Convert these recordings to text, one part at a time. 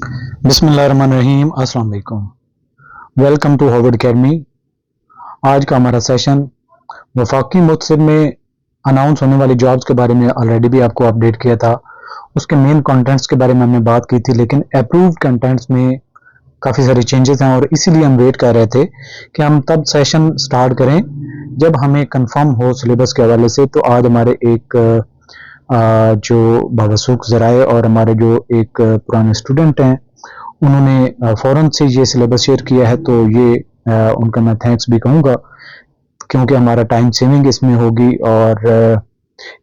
बिस्मिल्लाहिर्रहमानिर्रहीम, अस्सलाम वालेकुम। Welcome to Harvard academy. आज का हमारा सेशन वफाकी मुतसिब में अनाउंस होने वाली जॉब्स के बारे में ऑलरेडी भी आपको अपडेट किया था। उसके मेन कंटेंट्स के बारे में हमने बात की थी, लेकिन अप्रूव्ड कंटेंट्स में काफ़ी सारे चेंजेस हैं और इसीलिए हम वेट कर रहे थे कि हम तब सेशन स्टार्ट करें जब हमें कंफर्म हो सिलेबस के हवाले से। तो आज हमारे एक जो बावसूख ज़राए और हमारे जो एक पुराने स्टूडेंट हैं, उन्होंने फ़ौरन से ये सिलेबस शेयर किया है, तो ये उनका मैं थैंक्स भी कहूँगा, क्योंकि हमारा टाइम सेविंग इसमें होगी। और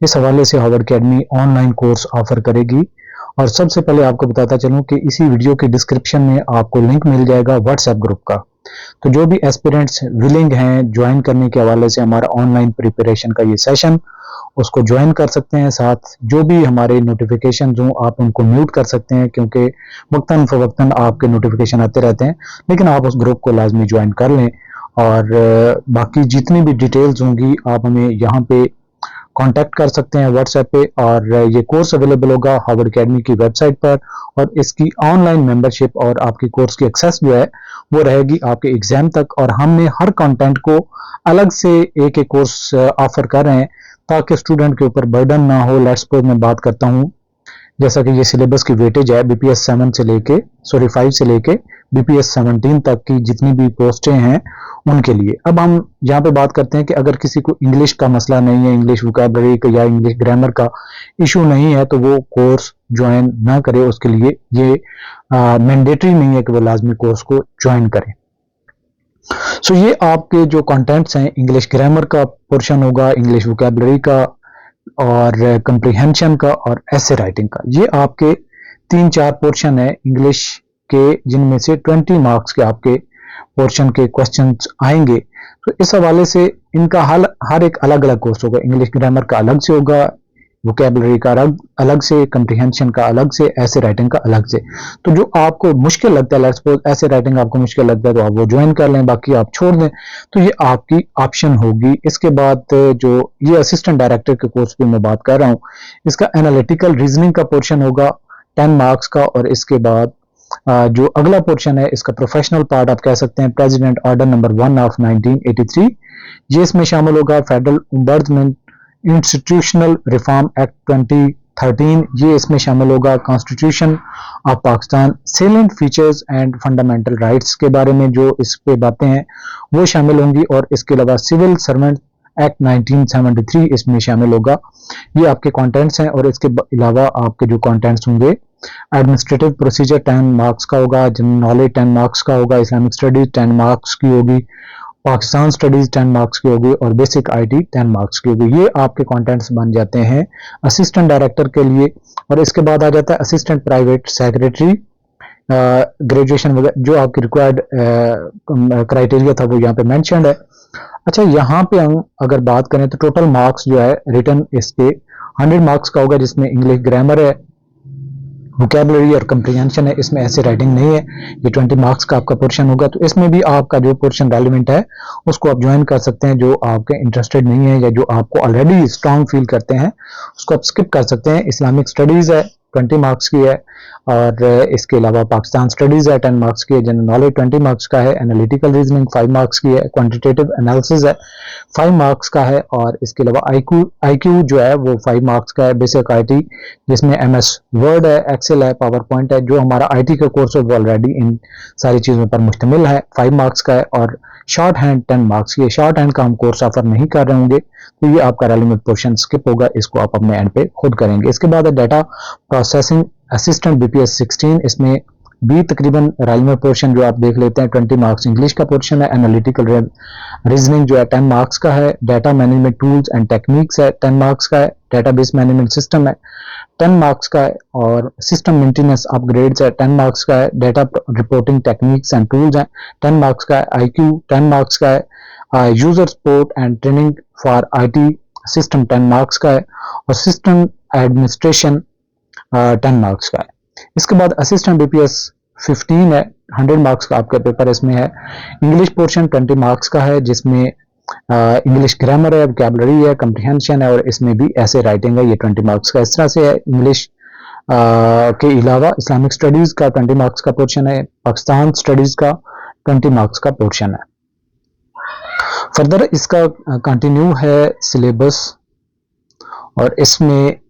इस हवाले से Harvard academy online course offer करेगी। और सबसे पहले आपको बताता चलूँ कि इसी वीडियो के डिस्क्रिप्शन में आपको लिंक मिल जाएगा व्हाट्सएप ग्रुप का। तो जो भी एस्पिरेंट्स विलिंग हैं ज्वाइन करने के हवाले से हमारा ऑनलाइन प्रिपरेशन का ये सेशन, उसको ज्वाइन कर सकते हैं। साथ जो भी हमारे नोटिफिकेशन हों आप उनको म्यूट कर सकते हैं, क्योंकि वक्तन फ़वक्तन आपके नोटिफिकेशन आते रहते हैं, लेकिन आप उस ग्रुप को लाजमी ज्वाइन कर लें। और बाकी जितनी भी डिटेल्स होंगी आप हमें यहाँ पे कांटेक्ट कर सकते हैं व्हाट्सएप पे। और ये कोर्स अवेलेबल होगा हार्वर्ड अकेडमी की वेबसाइट पर, और इसकी ऑनलाइन मेंबरशिप और आपकी कोर्स की एक्सेस जो है वो रहेगी आपके एग्जाम तक। और हमने हर कंटेंट को अलग से एक एक कोर्स ऑफर कर रहे हैं ताकि स्टूडेंट के ऊपर बर्डन ना हो। लेट्स सपोज मैं बात करता हूँ, जैसा कि ये सिलेबस की वेटेज है बीपीएस 5 से लेके बीपीएस 17 तक की जितनी भी पोस्टें हैं उनके लिए। अब हम यहाँ पे बात करते हैं कि अगर किसी को इंग्लिश का मसला नहीं है, इंग्लिश वोकैबुलरी का या इंग्लिश ग्रामर का इशू नहीं है, तो वो कोर्स ज्वाइन ना करे। उसके लिए ये मैंडेटरी नहीं है कि वो लाजमी कोर्स को ज्वाइन करें। सो ये आपके जो कंटेंट्स हैं, इंग्लिश ग्रामर का पोर्शन होगा, इंग्लिश वोकैबुलरी का और कंप्रीहेंशन का और एसे राइटिंग का। ये आपके 3-4 पोर्शन है इंग्लिश के, जिनमें से 20 मार्क्स के आपके पोर्शन के क्वेश्चंस आएंगे। तो इस हवाले से इनका हर एक अलग अलग कोर्स होगा। इंग्लिश ग्रामर का अलग से होगा, वोकैबुलरी का अलग से, कंप्रीहेंशन का अलग से, ऐसे राइटिंग का अलग से। तो जो आपको मुश्किल लगता है, लेट्स सपोज ऐसे राइटिंग आपको मुश्किल लगता है, तो आप वो ज्वाइन कर लें, बाकी आप छोड़ दें। तो ये आपकी ऑप्शन होगी। इसके बाद जो ये असिस्टेंट डायरेक्टर के कोर्स पे मैं बात कर रहा हूँ, इसका एनालिटिकल रीजनिंग का पोर्शन होगा 10 मार्क्स का। और इसके बाद जो अगला पोर्शन है इसका प्रोफेशनल पार्ट आप कह सकते हैं, प्रेसिडेंट ऑर्डर नंबर 1 ऑफ 1983, ये इसमें शामिल होगा। Federal ombudsman institutional reform act 2013, ये इसमें शामिल होगा। Constitution of Pakistan, salient features and fundamental rights के बारे में जो इस पे बातें हैं वो शामिल होंगी। और इसके अलावा सिविल सर्वेंट एक्ट 1973 इसमें शामिल होगा। ये आपके कंटेंट्स हैं। और इसके अलावा आपके जो कंटेंट्स होंगे, एडमिनिस्ट्रेटिव प्रोसीजर 10 मार्क्स का होगा, जनरल नॉलेज 10 मार्क्स का होगा, इस्लामिक स्टडीज 10 मार्क्स की होगी, पाकिस्तान स्टडीज 10 मार्क्स की होगी और बेसिक आईटी 10 मार्क्स की होगी। ये आपके कंटेंट्स बन जाते हैं असिस्टेंट डायरेक्टर के लिए। और इसके बाद आ जाता है असिस्टेंट प्राइवेट सेक्रेटरी, ग्रेजुएशन वगैरह जो आपकी रिक्वायर्ड क्राइटेरिया था वो यहाँ पे मेंशन्ड है। अच्छा, यहाँ पे हम अगर बात करें तो टोटल मार्क्स जो है रिटर्न इसके 100 मार्क्स का होगा, जिसमें इंग्लिश ग्रामर है, वोकैबुलरी और कंप्रीहेंशन है, इसमें ऐसे राइटिंग नहीं है। ये 20 मार्क्स का आपका पोर्शन होगा। तो इसमें भी आपका जो पोर्शन रेलिवेंट है उसको आप ज्वाइन कर सकते हैं। जो आपके इंटरेस्टेड नहीं है या जो आपको ऑलरेडी स्ट्रांग फील करते हैं उसको आप स्किप कर सकते हैं। इस्लामिक स्टडीज है 20 मार्क्स की है, और इसके अलावा पाकिस्तान स्टडीज है 10 मार्क्स की है, जनरल नॉलेज 20 मार्क्स का है, एनालिटिकल रीजनिंग 5 मार्क्स की है, क्वांटिटेटिव एनालिसिस है 5 मार्क्स का है, और इसके अलावा आईक्यू जो है वो 5 मार्क्स का है। बेसिक आईटी जिसमें एमएस वर्ड है, एक्सेल है, पावर पॉइंट है, जो हमारा आईटी का कोर्स है वो ऑलरेडी इन सारी चीज़ों पर मुश्तमिल है, 5 मार्क्स का है। और शॉर्ट हैंड 10 मार्क्स की है। शॉर्ट हैंड का हम कोर्स ऑफर नहीं कर रहे होंगे, तो ये आपका रेलिवेंट पोर्शन स्किप होगा, इसको आप अपने एंड पे खुद करेंगे। इसके बाद है डाटा प्रोसेसिंग असिस्टेंट बीपीएस 16, इसमें भी तकरीबन रेलिवेंट पोर्शन जो आप देख लेते हैं 20 मार्क्स इंग्लिश का पोर्शन है, एनालिटिकल रीजनिंग जो है 10 मार्क्स का है, data management tools and techniques है 10 मार्क्स का है, डेटाबेस मैनेजमेंट सिस्टम है 10 मार्क्स का है, और सिस्टम मेंटेनेंस अपग्रेड्स है 10 मार्क्स का है, data reporting techniques and tools है 10 मार्क्स का है, आईक्यू 10 मार्क्स का है, user support and training for IT system 10 marks का है, और सिस्टम एडमिनिस्ट्रेशन 10 मार्क्स का है। इसके बाद असिस्टेंट बीपीएस 15 है, 100 मार्क्स का आपका पेपर इसमें है। इंग्लिश पोर्शन 20 मार्क्स का है, जिसमें इंग्लिश ग्रामर है, वोकैबुलरी है, कंप्रीहेंशन है, और इसमें भी ऐसे राइटिंग है, ये 20 मार्क्स का। इस तरह से है इंग्लिश के अलावा इस्लामिक स्टडीज का 20 मार्क्स का पोर्शन है, पाकिस्तान स्टडीज का 20 मार्क्स का पोर्शन है। फर्दर इसका कंटिन्यू है सिलेबस, और इसमें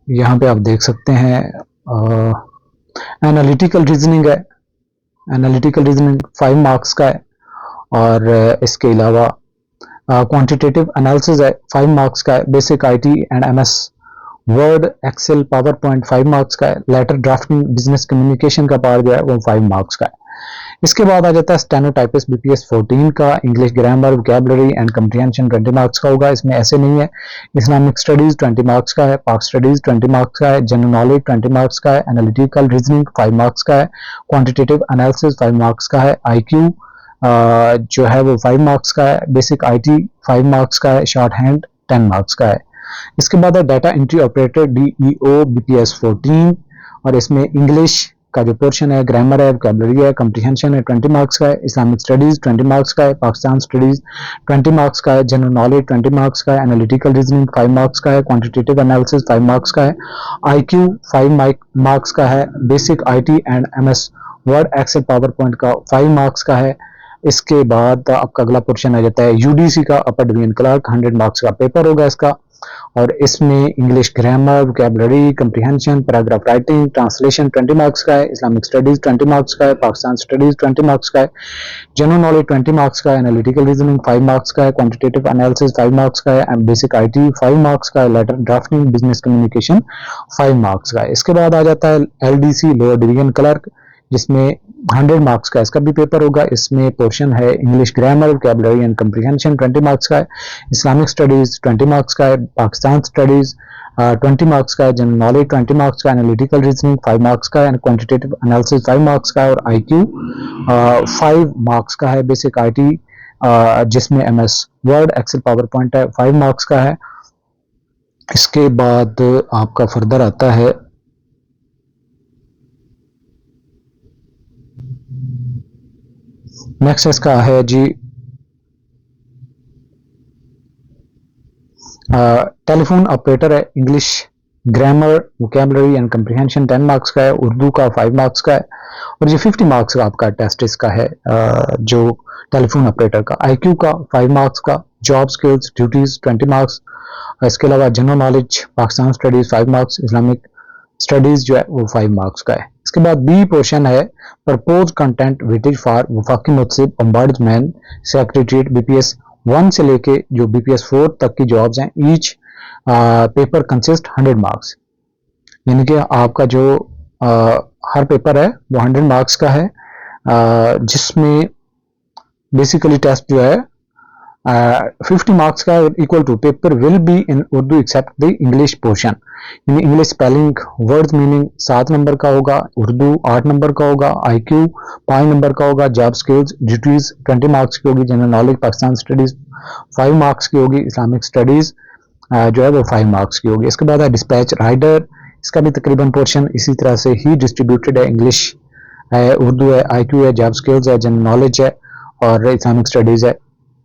यहाँ पे आप देख सकते हैं एनालिटिकल रीजनिंग है, एनालिटिकल रीजनिंग 5 मार्क्स का है, और इसके अलावा क्वांटिटेटिव एनालिसिस है 5 मार्क्स का है, basic IT and MS Word Excel PowerPoint 5 marks का है, लेटर ड्राफ्टिंग बिजनेस कम्युनिकेशन का पार्ट जो है वो 5 मार्क्स का है। इसके बाद आ जाता है स्टेनोटाइपिस्ट बीपीएस 14 का, English grammar vocabulary and comprehension 20 marks का होगा। इसमें ऐसे नहीं है, इस्लामिक स्टडीज 20 मार्क्स का है, पाक स्टडीज 20 मार्क्स का है, जनरल नॉलेज 20 मार्क्स का है, एनालिटिकल रीजनिंग 5 मार्क्स का है, क्वांटिटेटिव एनालिसिस 5 मार्क्स का है, आईक्यू जो है वो 5 मार्क्स का है, बेसिक आईटी 5 मार्क्स का है, शॉर्ट हैंड 10 मार्क्स का है। इसके बाद है data entry operator DEO BPS 14, और इसमें इंग्लिश का जो पोर्शन है, ग्रामर है, वोकैबुलरी है, कम्प्रीहेंशन है 20 मार्क्स का है, इस्लामिक स्टडीज 20 मार्क्स का है, पाकिस्तान स्टडीज 20 मार्क्स का है, जनरल नॉलेज 20 मार्क्स का है, एनालिटिकल रीजनिंग 5 मार्क्स का है, क्वांटिटेटिव एनालिसिस 5 मार्क्स का है, आईक्यू 5 मार्क्स का है, basic IT and MS Word Excel PowerPoint का 5 मार्क्स का है। इसके बाद आपका अगला पोर्शन आ जाता है यूडीसी का, अपर डिवीजन क्लर्क 100 मार्क्स का पेपर होगा इसका, और इसमें English grammar vocabulary comprehension paragraph writing translation 20 marks का है, इस्लामिक स्टडीज 20 मार्क्स का है, पाकिस्तान स्टडीज 20 मार्क्स का है, जनरल नॉलेज 20 मार्क्स का है, एनालिटिकल रीजनिंग 5 मार्क्स का है, क्वांटिटेटिव एनालिसिस 5 मार्क्स का है, बेसिक आईटी 5 मार्क्स का है, letter drafting business communication 5 marks का है। इसके बाद आ जाता है एलडीसी लोअर डिवीजन क्लर्क, जिसमें 100 मार्क्स का इसका भी पेपर होगा। इसमें पोर्शन है English grammar vocabulary and comprehension 20 marks का है, इस्लामिक स्टडीज 20 मार्क्स का है, पाकिस्तान स्टडीज 20 मार्क्स का है, जनरल नॉलेज 20 मार्क्स का, एनालिटिकल रीजनिंग 5 मार्क्स का है, क्वांटिटेटिव एनालिसिस 5 मार्क्स का है, और आईक्यू 5 मार्क्स का है, बेसिक आईटी जिसमें MS Word Excel PowerPoint है 5 मार्क्स का है। इसके बाद आपका फर्दर आता है नेक्स्ट इसका है जी टेलीफोन ऑपरेटर है, English grammar vocabulary and comprehension 10 marks का है, उर्दू का 5 मार्क्स का है, और ये 50 मार्क्स का आपका टेस्ट इसका है जो टेलीफोन ऑपरेटर का, आईक्यू का 5 मार्क्स का, जॉब स्किल्स ड्यूटीज 20 मार्क्स, इसके अलावा general knowledge Pakistan studies 5 marks, Islamic studies जो है वो 5 मार्क्स का है। इसके बाद बी पोर्शन है प्रपोज कंटेंट वेटेज फॉर वफाकी मुतसिब ओम्बड्समैन सेक्रेटरीट बीपीएस 1 से लेके जो बीपीएस 4 तक की जॉब्स हैं, ईच पेपर कंसिस्ट 100 मार्क्स, यानी कि आपका जो हर पेपर है वो 100 मार्क्स का है, जिसमें बेसिकली टेस्ट जो है 50 मार्क्स का equal to paper will be in Urdu except the English portion, यानी English spelling words meaning 7 number का होगा, उर्दू 8 नंबर का होगा, आईक्यू 5 नंबर का होगा, जॉब स्किल्स ड्यूटीज 20 मार्क्स की होगी, general knowledge Pakistan studies 5 marks की होगी, इस्लामिक स्टडीज जो है वो 5 मार्क्स की होगी। इसके बाद है डिस्पैच राइडर, इसका भी तकरीबन पोर्शन इसी तरह से ही डिस्ट्रीब्यूटेड है, इंग्लिश है, उर्दू है, आईक्यू है, जॉब स्किल्स है, जनरल नॉलेज है, और इस्लामिक स्टडीज है।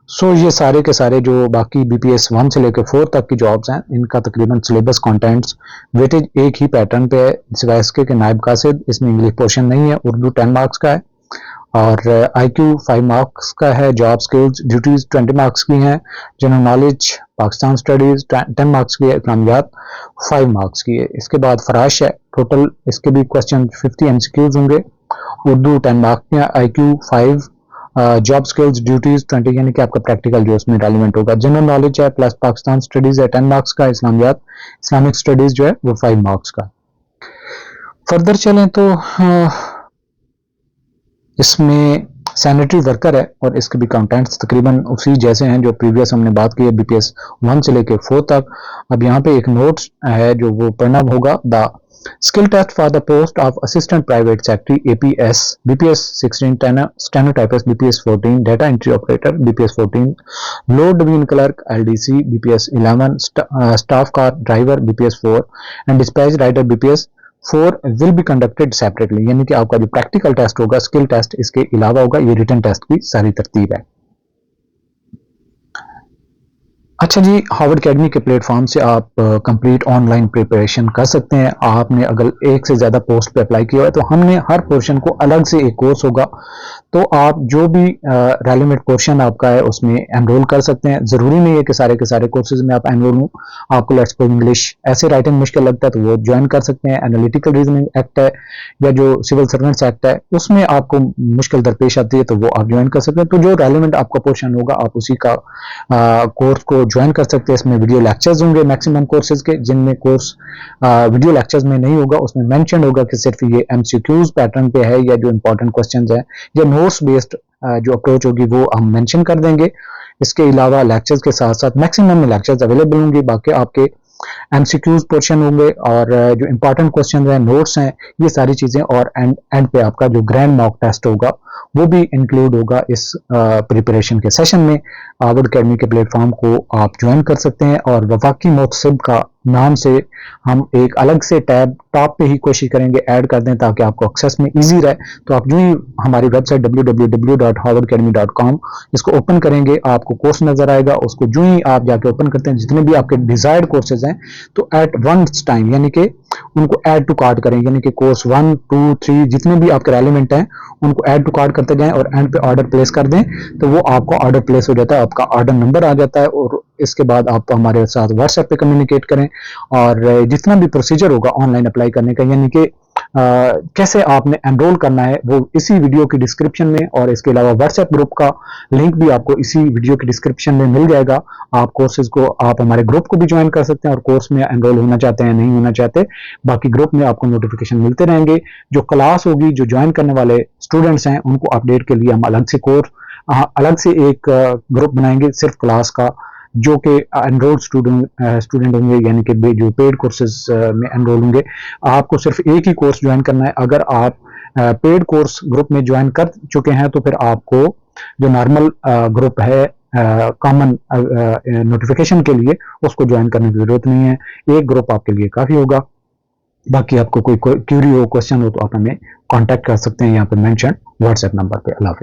सो ये सारे के सारे जो बाकी बीपीएस 1 से लेकर 4 तक की जॉब्स हैं, इनका तकरीबन सिलेबस कंटेंट्स वेटेज एक ही पैटर्न पे है, सिवाय इसके कि नायब कासिद इसमें इंग्लिश पोर्शन नहीं है, उर्दू 10 मार्क्स का है, और आईक्यू 5 मार्क्स का है, जॉब स्किल्स ड्यूटीज 20 मार्क्स की हैं, general knowledge Pakistan studies 10 marks की है, इस्लामियात 5 मार्क्स की है। इसके बाद फराश है, टोटल इसके भी क्वेश्चन 50 एमसीक्यूज होंगे, उर्दू 10 मार्क्स की, आईक्यू 5, जॉब स्किल्स ड्यूटीज 20, यानी कि आपका प्रैक्टिकल जो उसमें रेलिवेंट होगा, जनरल नॉलेज है प्लस पाकिस्तान स्टडीज है 10 मार्क्स का, इस्लामियात इस्लामिक स्टडीज जो है वो 5 मार्क्स का। फर्दर चलें तो इसमें सैनिटरी वर्कर है, और इसके भी कंटेंट्स तकरीबन उसी जैसे हैं जो प्रीवियस हमने बात की है बीपीएस 1 से लेके 4 तक। अब यहाँ पे एक नोट है जो वो पढ़ना होगा, the skill test for the post of assistant private secretary APS BPS 16 stenotypist BPS 14 data entry operator BPS 14 lower division clerk LDC BPS 11 staff car driver BPS 4 and dispatch rider BPS 4 will be conducted separately, यानी कि आपका जो practical test होगा skill test इसके अलावा होगा, ये written test की सारी तरतीब है। अच्छा जी, हार्वर्ड अकेडमी के प्लेटफॉर्म से आप कंप्लीट ऑनलाइन प्रिपरेशन कर सकते हैं। आपने अगर एक से ज़्यादा पोस्ट पे अप्लाई किया है तो हमने हर पोर्शन को अलग से एक कोर्स होगा, तो आप जो भी रेलिवेंट पोर्शन आपका है उसमें एनरोल कर सकते हैं। ज़रूरी नहीं है कि सारे के सारे कोर्सेज में आप एनरोल हों। आपको लेट्स सपोज इंग्लिश ऐसे राइटिंग मुश्किल लगता है तो वो ज्वाइन कर सकते हैं। एनालिटिकल रीजनिंग एक्ट है या जो सिविल सर्वेंट्स एक्ट है उसमें आपको मुश्किल दरपेश आती है तो वो आप ज्वाइन कर सकते हैं। तो जो रेलिवेंट आपका पोर्शन होगा आप उसी का कोर्स को ज्वाइन कर सकते हैं। इसमें वीडियो लेक्चर्स होंगे मैक्सिमम कोर्सेज के, जिनमें कोर्स वीडियो लेक्चर्स में नहीं होगा। उसमें मेंशन होगा कि सिर्फ ये एमसीक्यूज पैटर्न पे है या जो इंपॉर्टेंट क्वेश्चंस हैं या नोट्स बेस्ड जो अप्रोच होगी वो हम मेंशन कर देंगे। इसके अलावा लेक्चर्स के साथ साथ मैक्सिमम में लेक्चर्स अवेलेबल होंगे। बाकी आपके एमसीक्यूज पोर्शन होंगे और जो इंपॉर्टेंट क्वेश्चन हैं, नोट्स हैं, ये सारी चीजें, और एंड पे आपका जो ग्रैंड मॉक टेस्ट होगा वो भी इंक्लूड होगा इस प्रिपरेशन के सेशन में। हार्वर्ड अकेडमी के प्लेटफॉर्म को आप ज्वाइन कर सकते हैं और वफाकी मोहतसिब का नाम से हम एक अलग से टैब टॉप पे ही कोशिश करेंगे ऐड कर दें ताकि आपको एक्सेस में इजी रहे। तो आप जो ही हमारी वेबसाइट www.harvardacademy.com इसको ओपन करेंगे आपको कोर्स नजर आएगा। उसको जो ही आप जाके ओपन करते हैं जितने भी आपके डिजायर्ड कोर्सेज हैं तो एट वन टाइम यानी कि उनको ऐड टू कार्ट करें, यानी कि कोर्स 1, 2, 3 जितने भी आपके रेलिवेंट हैं उनको ऐड टू कार्ट करते जाएं और एंड पे ऑर्डर प्लेस कर दें तो वो आपको ऑर्डर प्लेस हो जाता है, आपका ऑर्डर नंबर आ जाता है। और इसके बाद आप हमारे साथ व्हाट्सएप पे कम्युनिकेट करें और जितना भी प्रोसीजर होगा ऑनलाइन अप्लाई करने का, यानी कि कैसे आपने एनरोल करना है वो इसी वीडियो की डिस्क्रिप्शन में, और इसके अलावा व्हाट्सएप ग्रुप का लिंक भी आपको इसी वीडियो की डिस्क्रिप्शन में मिल जाएगा। आप कोर्सेज को आप हमारे ग्रुप को भी ज्वाइन कर सकते हैं और कोर्स में एनरोल होना चाहते हैं नहीं होना चाहते बाकी ग्रुप में आपको नोटिफिकेशन मिलते रहेंगे। जो क्लास होगी जो ज्वाइन करने वाले स्टूडेंट्स हैं उनको अपडेट के लिए हम अलग से कोर्स अलग से एक ग्रुप बनाएंगे सिर्फ क्लास का, जो कि एनरोल्ड स्टूडेंट होंगे, यानी कि जो पेड कोर्सेज में एनरोल होंगे। आपको सिर्फ एक ही कोर्स ज्वाइन करना है। अगर आप पेड कोर्स ग्रुप में ज्वाइन कर चुके हैं तो फिर आपको जो नॉर्मल ग्रुप है कॉमन नोटिफिकेशन के लिए उसको ज्वाइन करने की जरूरत नहीं है, एक ग्रुप आपके लिए काफी होगा। बाकी आपको कोई क्यूरी हो, क्वेश्चन हो तो आप हमें कांटेक्ट कर सकते हैं यहाँ पे मेंशन व्हाट्सएप नंबर पे। अल्लाह हाफिज़।